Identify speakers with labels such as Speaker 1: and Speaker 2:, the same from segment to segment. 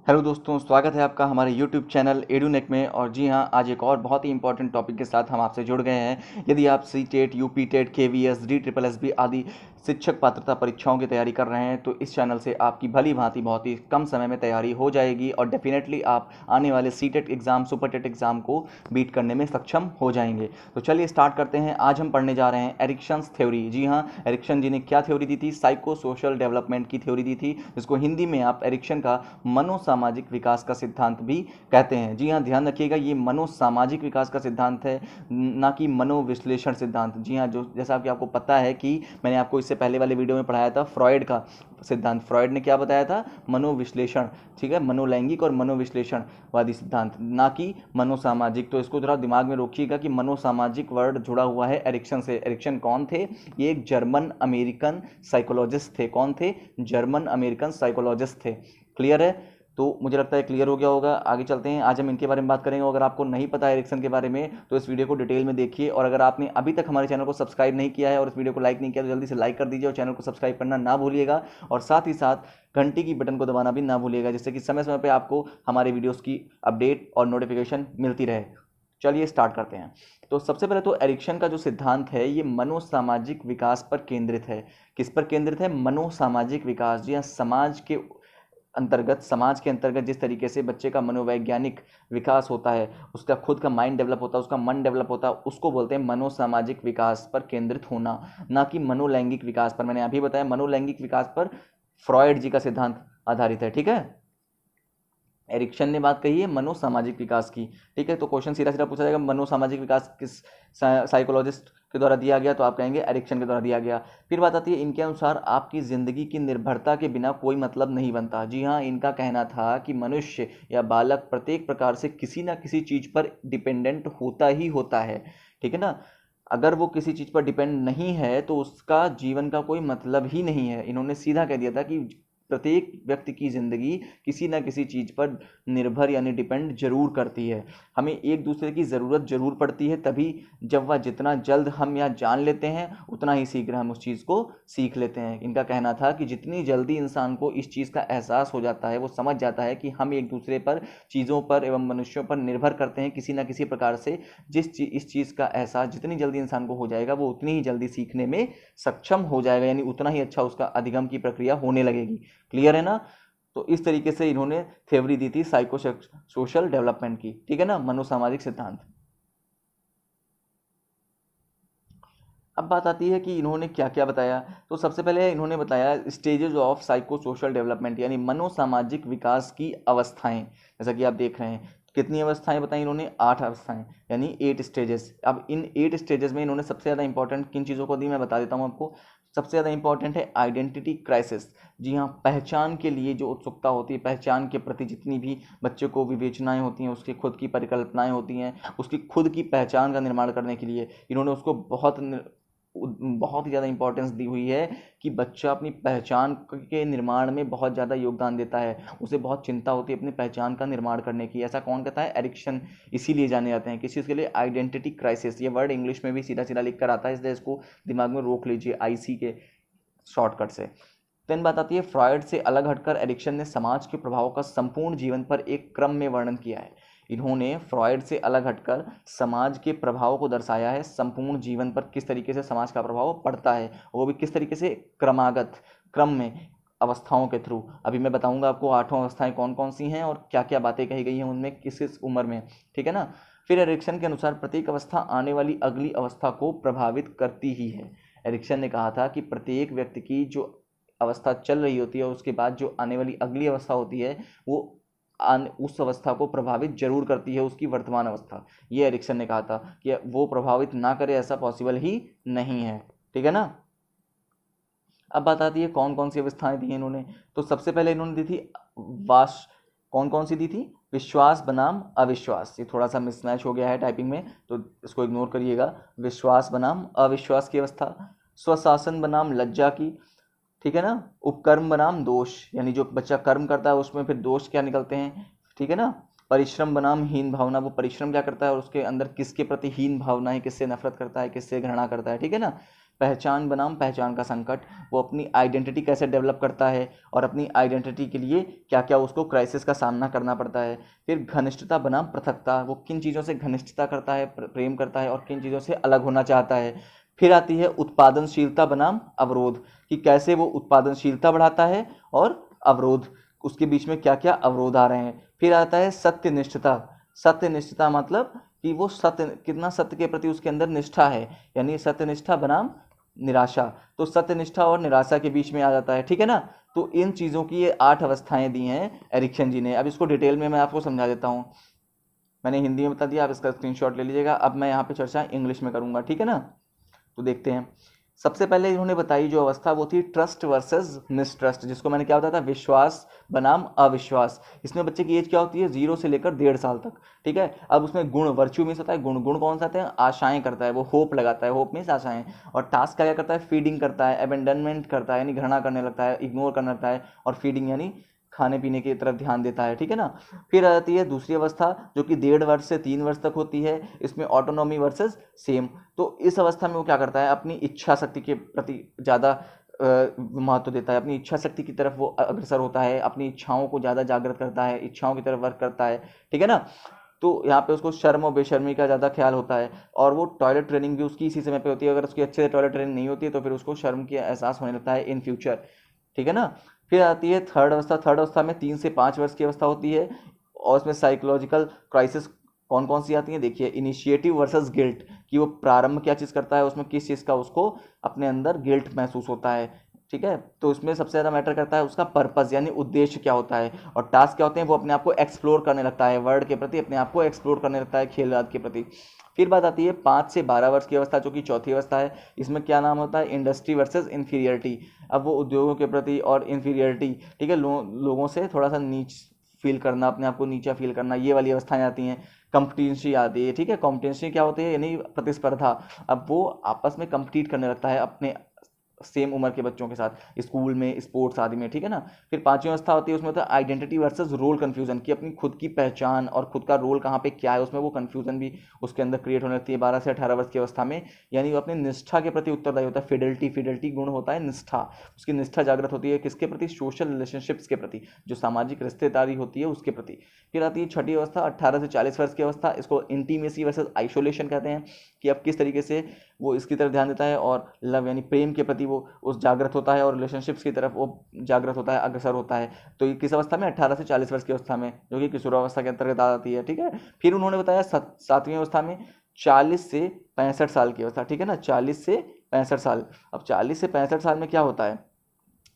Speaker 1: Hello दोस्तों, स्वागत है आपका हमारे YouTube चैनल एडुनेक में। और जी हाँ, आज एक और बहुत ही इंपॉर्टेंट टॉपिक के साथ हम आपसे जुड़ गए हैं। यदि आप C TET, UP TET, KVS, D triple S B आदि शिक्षक पात्रता परीक्षाओं की तैयारी कर रहे हैं तो इस चैनल से आपकी भली भांति बहुत ही कम समय में तैयारी हो जाएगी और डेफिनेटली आप आने वाले C TET exam, super TET exam को बीट करने में सक्षम हो जाएंगे। तो चलिए स्टार्ट करते हैं। आज हम पढ़ने जा रहे हैं एरिक्सन्स थ्योरी। जी हाँ, एरिक्सन जी ने क्या थ्योरी दी थी? साइको सोशल डेवलपमेंट की थ्योरी दी थी, जिसको हिंदी में आप एरिक्सन का मनोसामाजिक विकास का सिद्धांत भी कहते हैं। जी हाँ, ध्यान रखिएगा, ये मनोसामाजिक विकास का सिद्धांत है, ना कि मनोविश्लेषण सिद्धांत। जी हाँ, जो जैसा कि आपको पता है कि मैंने आपको इससे पहले वाले वीडियो में पढ़ाया था फ्रॉयड का सिद्धांत। फ्रॉयड ने क्या बताया था? मनोविश्लेषण, ठीक है, मनोलैंगिक और मनोविश्लेषणवादी सिद्धांत, ना कि मनोसामाजिक। तो इसको थोड़ा दिमाग में रखिएगा कि मनोसामाजिक वर्ड जुड़ा हुआ है एरिक्सन से। एरिक्सन कौन थे? ये एक जर्मन अमेरिकन साइकोलॉजिस्ट थे। कौन थे? जर्मन अमेरिकन साइकोलॉजिस्ट थे। क्लियर है? तो मुझे लगता है क्लियर हो गया होगा। आगे चलते हैं, आज हम इनके बारे में बात करेंगे। अगर आपको नहीं पता है एरिक्सन के बारे में तो इस वीडियो को डिटेल में देखिए, और अगर आपने अभी तक हमारे चैनल को सब्सक्राइब नहीं किया है और इस वीडियो को लाइक नहीं किया तो जल्दी से लाइक कर दीजिए और चैनल को सब्सक्राइब करना ना भूलिएगा, और साथ ही साथ घंटी की बटन को दबाना भी ना भूलिएगा, जिससे कि समय समय पर आपको हमारे वीडियोज़ की अपडेट और नोटिफिकेशन मिलती रहे। चलिए स्टार्ट करते हैं। तो सबसे पहले तो एरिक्सन का जो सिद्धांत है ये मनोसामाजिक विकास पर केंद्रित है। किस पर केंद्रित है? मनोसामाजिक विकास। जी हाँ, समाज के अंतर्गत जिस तरीके से बच्चे का मनोवैज्ञानिक विकास होता है, उसका खुद का माइंड डेवलप होता है, उसका मन डेवलप होता है, उसको बोलते हैं मनोसामाजिक विकास पर केंद्रित होना, ना कि मनोलैंगिक विकास पर। मैंने अभी बताया मनोलैंगिक विकास पर फ्रॉयड जी का सिद्धांत आधारित है। ठीक है, एरिक्सन ने बात कही है मनोसामाजिक विकास की। ठीक है, तो क्वेश्चन सीधा सीधा पूछा जाएगा मनोसामाजिक विकास किस साइकोलॉजिस्ट के द्वारा दिया गया, तो आप कहेंगे एरिक्सन के द्वारा दिया गया। फिर बात आती है, इनके अनुसार आपकी ज़िंदगी की निर्भरता के बिना कोई मतलब नहीं बनता। जी हाँ, इनका कहना था कि मनुष्य या बालक प्रत्येक प्रकार से किसी ना किसी चीज़ पर डिपेंडेंट होता ही होता है। ठीक है ना, अगर वो किसी चीज़ पर डिपेंड नहीं है तो उसका जीवन का कोई मतलब ही नहीं है। इन्होंने सीधा कह दिया था कि प्रत्येक व्यक्ति की ज़िंदगी किसी ना किसी चीज़ पर निर्भर यानी डिपेंड जरूर करती है। हमें एक दूसरे की ज़रूरत जरूर पड़ती है, तभी जब वह जितना जल्द हम या जान लेते हैं उतना ही शीघ्र हम उस चीज़ को सीख लेते हैं। इनका कहना था कि जितनी जल्दी इंसान को इस चीज़ का एहसास हो जाता है, वो समझ जाता है कि हम एक दूसरे पर, चीज़ों पर एवं मनुष्यों पर निर्भर करते हैं किसी ना किसी प्रकार से, इस चीज़ का एहसास जितनी जल्दी इंसान को हो जाएगा वो उतनी ही जल्दी सीखने में सक्षम हो जाएगा, यानी उतना ही अच्छा उसका अधिगम की प्रक्रिया होने लगेगी। क्लियर है ना? तो इस तरीके से इन्होंने थ्योरी दी थी साइको सोशल डेवलपमेंट की। ठीक है ना, मनोसामाजिक सिद्धांत। अब बात आती है कि इन्होंने क्या क्या बताया। तो सबसे पहले इन्होंने बताया stages of psycho social development, यानी मनोसामाजिक विकास की अवस्थाएं। जैसा कि आप देख रहे हैं, कितनी अवस्थाएं बताई इन्होंने? 8 अवस्थाएं, यानी 8 स्टेजेस। अब इन 8 स्टेजेस में इन्होंने सबसे ज़्यादा इंपॉर्टेंट किन चीज़ों को दी, मैं बता देता हूँ आपको। सबसे ज़्यादा इंपॉर्टेंट है आइडेंटिटी क्राइसिस। जी हाँ, पहचान के लिए जो उत्सुकता होती है, पहचान के प्रति जितनी भी बच्चे को विवेचनाएं होती हैं, उसकी खुद की परिकल्पनाएं होती हैं, उसकी खुद की पहचान का निर्माण करने के लिए इन्होंने उसको बहुत ही ज़्यादा इंपॉर्टेंस दी हुई है कि बच्चा अपनी पहचान के निर्माण में बहुत ज़्यादा योगदान देता है। उसे बहुत चिंता होती है अपनी पहचान का निर्माण करने की। ऐसा कौन कहता है? एरिक्सन इसीलिए जाने जाते हैं। किस चीज़ के लिए? Identity crisis. ये वर्ड इंग्लिश में भी सीधा सीधा लिख कर आता है, इसलिए इसको दिमाग में रोक लीजिए आईसी के शॉर्टकट से। देन बात आती है, फ्रॉयड से अलग हटकर एरिक्सन ने समाज के प्रभाव का संपूर्ण जीवन पर एक क्रम में वर्णन किया है। इन्होंने फ्रॉयड से अलग हटकर समाज के प्रभाव को दर्शाया है, संपूर्ण जीवन पर किस तरीके से समाज का प्रभाव पड़ता है, वो भी किस तरीके से? क्रमागत, क्रम में, अवस्थाओं के थ्रू। अभी मैं बताऊंगा आपको 8 अवस्थाएं कौन कौन सी हैं और क्या क्या बातें कही गई हैं उनमें, किस किस उम्र में। ठीक है ना? फिर एरिक्सन के अनुसार प्रत्येक अवस्था आने वाली अगली अवस्था को प्रभावित करती ही है। एरिक्सन ने कहा था कि प्रत्येक व्यक्ति की जो अवस्था चल रही होती है और उसके बाद जो आने वाली अगली अवस्था होती है वो उस अवस्था को प्रभावित जरूर करती है, उसकी वर्तमान अवस्था। ये एरिक्सन ने कहा था कि वो प्रभावित ना करे, ऐसा पॉसिबल ही नहीं है। ठीक है ना? अब बात आती है कौन कौन सी अवस्थाएं दी इन्होंने। तो सबसे पहले इन्होंने दी थी वाश, कौन कौन सी दी थी? विश्वास बनाम अविश्वास। ये थोड़ा सा मिसमैच हो गया है टाइपिंग में, तो इसको इग्नोर करिएगा। विश्वास बनाम अविश्वास की अवस्था। स्वशासन बनाम लज्जा की। ठीक है ना? उपकर्म बनाम दोष, यानी जो बच्चा कर्म करता है उसमें फिर दोष क्या निकलते हैं। ठीक है ना? परिश्रम बनाम हीन भावना, वो परिश्रम क्या करता है और उसके अंदर किसके प्रति हीन भावना है, किससे नफरत करता है, किससे घृणा करता है। ठीक है ना? पहचान बनाम पहचान का संकट, वो अपनी आइडेंटिटी कैसे डेवलप करता है और अपनी आइडेंटिटी के लिए क्या क्या उसको क्राइसिस का सामना करना पड़ता है। फिर घनिष्ठता बनाम पृथकता, वो किन चीज़ों से घनिष्ठता करता है, प्रेम करता है, और किन चीज़ों से अलग होना चाहता है। फिर आती है उत्पादनशीलता बनाम अवरोध, कि कैसे वो उत्पादनशीलता बढ़ाता है और अवरोध, उसके बीच में क्या क्या अवरोध आ रहे हैं। फिर आता है सत्यनिष्ठता। सत्यनिष्ठता मतलब कि वो सत्य, कितना सत्य के प्रति उसके अंदर निष्ठा है, यानी सत्यनिष्ठा बनाम निराशा। तो सत्यनिष्ठा और निराशा के बीच में आ जाता है, ठीक है ना। तो इन चीज़ों की ये 8 अवस्थाएं दी हैं एरिक्सन जी ने। अब इसको डिटेल में मैं आपको समझा देता हूँ। मैंने हिंदी में बता दिया, आप इसका स्क्रीनशॉट ले लीजिएगा। अब मैं यहाँ पे चर्चा इंग्लिश में करूँगा, ठीक है ना। तो देखते हैं। सबसे पहले इन्होंने बताई जो अवस्था, वो थी ट्रस्ट वर्सेस मिसट्रस्ट, जिसको मैंने क्या बताया था, विश्वास बनाम अविश्वास। इसमें बच्चे की एज क्या होती है, 0 से लेकर 1.5 साल तक, ठीक है। अब उसमें गुण, वर्च्यू मीन्स होता है गुण, गुण कौन सा होता है, आशाएं करता है, वो होप लगाता है, होप मीन्स आशाएं। और टास्क क्या करता है, फीडिंग करता है, अबेंडनमेंट करता है यानी घृणा करने लगता है, इग्नोर करने लगता है, और फीडिंग यानी खाने पीने की तरफ ध्यान देता है, ठीक है ना। फिर आ जाती है दूसरी अवस्था जो कि 1.5 वर्ष से 3 वर्ष तक होती है, इसमें ऑटोनॉमी वर्सेस सेम। तो इस अवस्था में वो क्या करता है, अपनी इच्छा शक्ति के प्रति ज़्यादा महत्व देता है, अपनी इच्छा शक्ति की तरफ वो अग्रसर होता है, अपनी इच्छाओं को ज़्यादा जागृत करता है, इच्छाओं की तरफ वर्क करता है, ठीक है ना। तो यहाँ पे उसको शर्म और बेशर्मी का ज़्यादा ख्याल होता है, और वो टॉयलेट ट्रेनिंग भी उसकी इसी समय पे होती है। अगर उसकी अच्छे से टॉयलेट ट्रेनिंग नहीं होती है तो फिर उसको शर्म की एहसास होने लगता है इन फ्यूचर, ठीक है ना। फिर आती है थर्ड अवस्था। थर्ड अवस्था में 3 से 5 वर्ष की अवस्था होती है, और उसमें साइकोलॉजिकल क्राइसिस कौन कौन सी आती हैं, देखिए। इनिशिएटिव वर्सेस गिल्ट, कि वो प्रारंभ क्या चीज़ करता है, उसमें किस चीज़ का उसको अपने अंदर गिल्ट महसूस होता है, ठीक है। तो उसमें सबसे ज़्यादा मैटर करता है उसका पर्पस, यानी उद्देश्य क्या होता है, और टास्क क्या होते हैं, वो अपने आप को एक्सप्लोर करने लगता है, वर्ल्ड के प्रति अपने आप को एक्सप्लोर करने लगता है, खेल के प्रति। फिर बात आती है 5 से 12 वर्ष की अवस्था, जो कि चौथी अवस्था है। इसमें क्या नाम होता है, इंडस्ट्री वर्सेस इन्फीरियरिटी। अब वो उद्योगों के प्रति और इन्फीरियरिटी, ठीक है, लोगों से थोड़ा सा नीच फील करना, अपने आप को नीचा फील करना, ये वाली अवस्थाएं आती हैं। कॉम्पिटेंसी आती है, ठीक है। कॉम्पिटेंसी क्या होती है, यानी प्रतिस्पर्धा। अब वो आपस में कम्पीट करने लगता है अपने सेम उम्र के बच्चों के साथ, स्कूल में, स्पोर्ट्स आदि में, ठीक है ना। फिर पांचवी अवस्था होती है, उसमें होता है आइडेंटिटी वर्सेस रोल कन्फ्यूजन, की अपनी खुद की पहचान और खुद का रोल कहाँ पे क्या है, उसमें वो कन्फ्यूजन भी उसके अंदर क्रिएट होने लगती है 12 से 18 वर्ष की अवस्था में। यानी वो अपनी निष्ठा के प्रति उत्तरदायी होता है। फिडेलिटी, फिडेलिटी गुण होता है निष्ठा, उसकी निष्ठा जागृत होती है किसके प्रति, सोशल रिलेशनशिप्स के प्रति, जो सामाजिक रिश्तेदारी होती है उसके प्रति। फिर आती है छठी अवस्था 18 से 40 वर्ष की अवस्था, इसको इंटीमेसी वर्सेस आइसोलेशन कहते हैं, कि अब किस तरीके से वो इसकी तरफ ध्यान देता है, और लव यानी प्रेम के प्रति वो उस जागृत होता है, और रिलेशनशिप्स की तरफ वो जागृत होता है, अग्रसर होता है। तो ये किस अवस्था में, 18 से 40 वर्ष की अवस्था में, जो कि किशोरावस्था के अंतर्गत आ जाती है, ठीक है। फिर उन्होंने बताया सातवीं अवस्था में 40 से 65 साल की अवस्था, ठीक है ना, 40 से 65 साल। अब 40 से 65 साल में क्या होता है,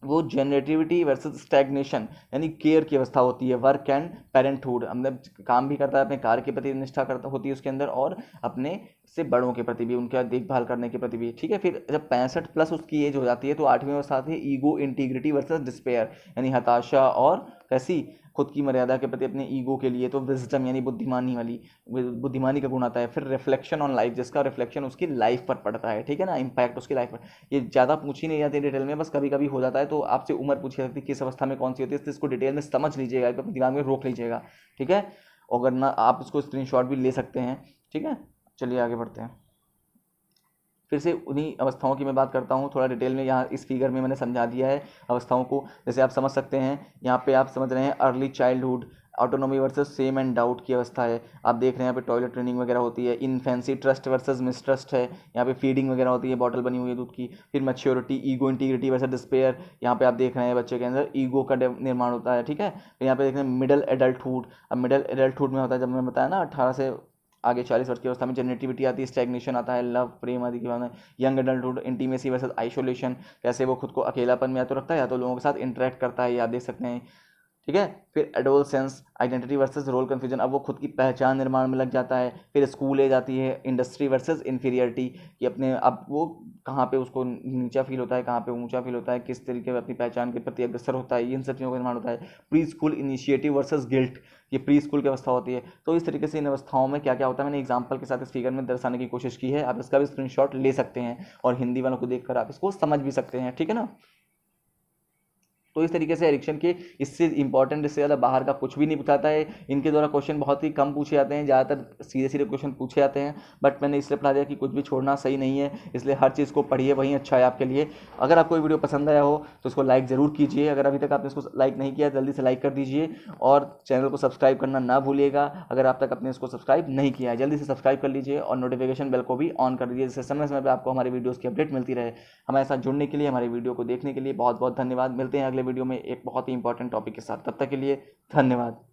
Speaker 1: वो जनरेटिविटी वर्सेस स्टैग्नेशन, यानी केयर की अवस्था होती है, वर्क एंड पेरेंटहुड, मतलब काम भी करता है, अपने कार्य के प्रति निष्ठा करता होती है उसके अंदर, और अपने से बड़ों के प्रति भी, उनका देखभाल करने के प्रति भी, ठीक है। फिर जब 65 प्लस उसकी एज हो जाती है तो 8वीं अवस्था आती है ईगो इंटीग्रिटी वर्सेस डिस्पेयर, यानी हताशा और कैसी, खुद की मर्यादा के प्रति, अपने ईगो के लिए। तो विजडम यानी बुद्धिमानी वाली, बुद्धिमानी का गुण आता है। फिर रिफ्लेक्शन ऑन लाइफ, जिसका रिफ्लेक्शन उसकी लाइफ पर पड़ता है, ठीक है ना, इंपैक्ट उसकी लाइफ पर। ये ज़्यादा पूछी नहीं जाती डिटेल में, बस कभी कभी हो जाता है, तो आपसे उम्र पूछी जाती है किस अवस्था में कौन सी होती है, तो इसको डिटेल में समझ लीजिएगा, अपने दिमाग में रोक लीजिएगा, ठीक है। अगर ना आप इसको स्क्रीनशॉट भी ले सकते हैं, ठीक है। चलिए आगे बढ़ते हैं। फिर से उन्हीं अवस्थाओं की मैं बात करता हूँ थोड़ा डिटेल में। यहाँ इस फिगर में मैंने समझा दिया है अवस्थाओं को, जैसे आप समझ सकते हैं। यहाँ पे आप समझ रहे हैं early childhood, autonomy versus same and doubt की अवस्था है। आप देख रहे हैं यहाँ पे टॉयलेट ट्रेनिंग वगैरह होती है। इन्फेंसी, ट्रस्ट वर्सेस मिसट्रस्ट है, यहाँ पे फीडिंग वगैरह होती है, बॉटल बनी हुई है दूध की। फिर maturity, ego integrity versus despair, यहाँ पे आप देख रहे हैं बच्चे के अंदर ईगो का निर्माण होता है, ठीक है। फिर यहाँ पे देख रहे हैं मिडल एडल्टहुड। अब मिडल एडल्टहुड में होता है, जब मैंने बताया ना 18 से आगे 40 वर्ष की अवस्था में जनरेटिविटी आती है, स्टैग्नेशन आता है, लव प्रेम आदि की भावना। Young adulthood, intimacy versus isolation, कैसे वो खुद को अकेलापन में या तो रखता है या तो लोगों के साथ इंटरेक्ट करता है, या देख सकते हैं, ठीक है। फिर adolescence, identity versus role confusion, अब वो खुद की पहचान निर्माण में लग जाता है। फिर स्कूल एज आती है, इंडस्ट्री वर्सेस इन्फीरियरिटी, कि अपने अब वो कहाँ पे उसको नीचा फील होता है, कहाँ पे ऊंचा फील होता है, किस तरीके से अपनी पहचान के प्रति अग्रसर होता है, इन सब चीज़ों का निर्माण होता है। Pre school initiative versus guilt, ये प्री स्कूल की अवस्था होती है। तो इस तरीके से इन अवस्थाओं में क्या क्या होता है, मैंने एग्जाम्पल के साथ इस फिगर में दर्शाने की कोशिश की है। आप इसका भी स्क्रीनशॉट ले सकते हैं, और हिंदी वालों को देखकर आप इसको समझ भी सकते हैं, ठीक है ना। तो इस तरीके से एरिक्शन के इससे इंपॉर्टेंट, इससे ज़्यादा बाहर का कुछ भी नहीं बताता है। इनके द्वारा क्वेश्चन बहुत ही कम पूछे जाते हैं, ज़्यादातर सीधे सीधे क्वेश्चन पूछे जाते हैं, बट मैंने इसलिए बता दिया कि कुछ भी छोड़ना सही नहीं है, इसलिए हर चीज़ को पढ़िए, वहीं अच्छा है आपके लिए। अगर आपको ये वीडियो पसंद आया हो तो उसको लाइक ज़रूर कीजिए, अगर अभी तक आपने इसको लाइक नहीं किया जल्दी से लाइक कर दीजिए, और चैनल को सब्सक्राइब करना ना भूलिएगा। अगर आप तक अपने इसको सब्सक्राइब नहीं किया है जल्दी से सब्सक्राइब कर लीजिए, और नोटिफिकेशन बेल को भी ऑन कर दीजिए, जिससे समय समय पर आपको हमारी वीडियोज़ की अपडेट मिलती रहे। हमारे साथ जुड़ने के लिए, हमारी वीडियो को देखने के लिए बहुत बहुत धन्यवाद। मिलते हैं अगले वीडियो में एक बहुत ही इंपॉर्टेंट टॉपिक के साथ, तब तक के लिए धन्यवाद।